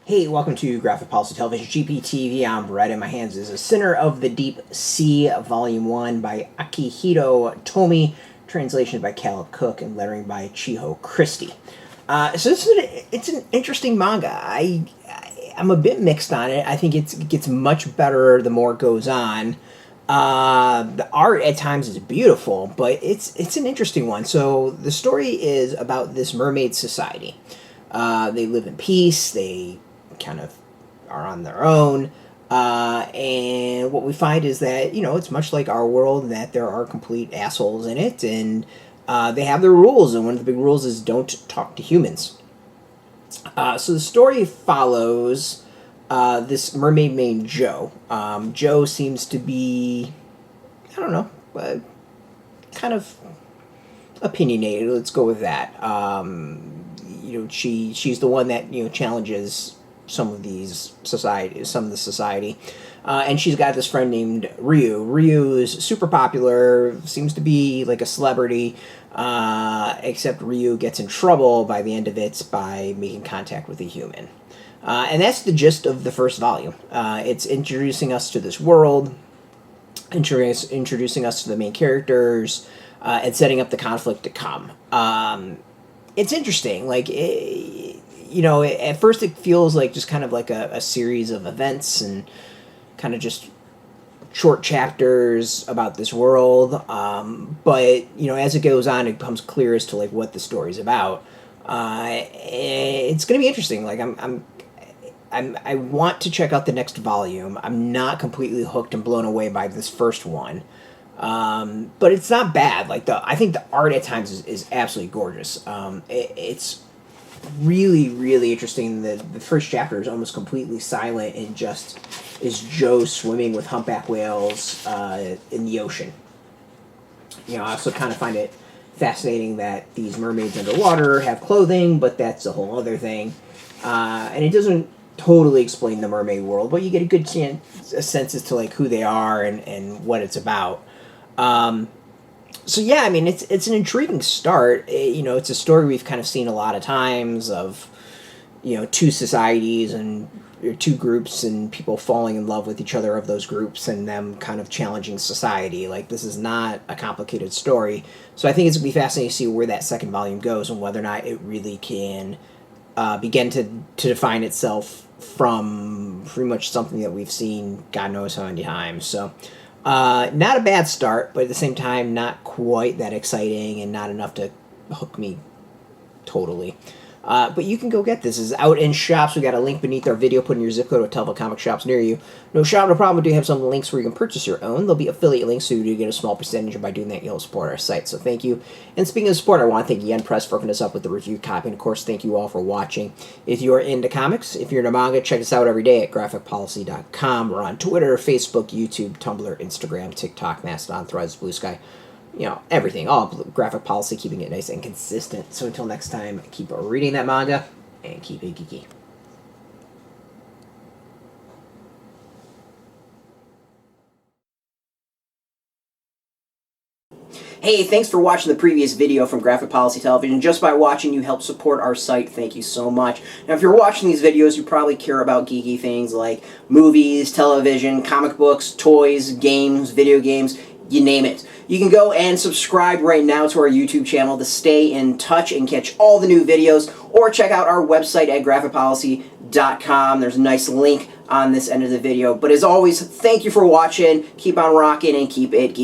Hey, welcome to Graphic Policy Television, GPTV. I'm Brett. In my hands is A Sinner of the Deep Sea, Volume 1 by Akihito Tomi, translation by Caleb Cook, and lettering by Chiho Christie. It's an interesting manga. I'm a bit mixed on it. I think it gets much better the more it goes on. The art at times is beautiful, but it's an interesting one. So the story is about this mermaid society. They live in peace. They kind of are on their own. And what we find is that, it's much like our world, that there are complete assholes in it, and they have their rules, and one of the big rules is don't talk to humans. So the story follows this mermaid named Joe. Joe seems to be, I don't know, kind of opinionated. Let's go with that. She's the one that challenges some of the society, and she's got this friend named Ryuu. Ryuu is super popular, seems to be like a celebrity, except Ryuu gets in trouble by the end of it by making contact with a human. And that's the gist of the first volume. It's introducing us to this world, introducing us to the main characters, and setting up the conflict to come. It's interesting. At first it feels like just kind of like a series of events and kind of just short chapters about this world. But as it goes on, it becomes clear as to like what the story's about. It's going to be interesting. I want to check out the next volume. I'm not completely hooked and blown away by this first one. But it's not bad. I think the art at times is absolutely gorgeous. It's really, really interesting. The first chapter is almost completely silent and just is Joe swimming with humpback whales in the ocean. I also kind of find it fascinating that these mermaids underwater have clothing, but that's a whole other thing. And it doesn't totally explain the mermaid world, but you get a good sense as to like who they are and what it's about. So yeah, I mean, it's an intriguing start. It's a story we've kind of seen a lot of times of, two societies and two groups and people falling in love with each other of those groups and them kind of challenging society. This is not a complicated story. So I think it's going to be fascinating to see where that second volume goes and whether or not it really can begin to define itself from pretty much something that we've seen God knows how many times. So not a bad start, but at the same time, not quite that exciting and not enough to hook me totally. But you can go get this. It's out in shops. We got a link beneath our video. Put in your zip code to Telephone Comic Shops near you. No shop, no problem. We do have some links where you can purchase your own. There'll be affiliate links, so you do get a small percentage, and by doing that, you'll support our site. So thank you. And speaking of support, I want to thank Yen Press for hooking us up with the review copy. And of course, thank you all for watching. If you're into comics, if you're into manga, check us out every day at graphicpolicy.com. We're on Twitter, Facebook, YouTube, Tumblr, Instagram, TikTok, Mastodon, Threads, Blue Sky. Everything. All Graphic Policy, keeping it nice and consistent. So until next time, keep reading that manga and keep it geeky. Hey, thanks for watching the previous video from Graphic Policy Television. Just by watching, you help support our site. Thank you so much. Now, if you're watching these videos, you probably care about geeky things like movies, television, comic books, toys, games, video games, you name it. You can go and subscribe right now to our YouTube channel to stay in touch and catch all the new videos, or check out our website at graphicpolicy.com. There's a nice link on this end of the video. But as always, thank you for watching. Keep on rocking and keep it geeky.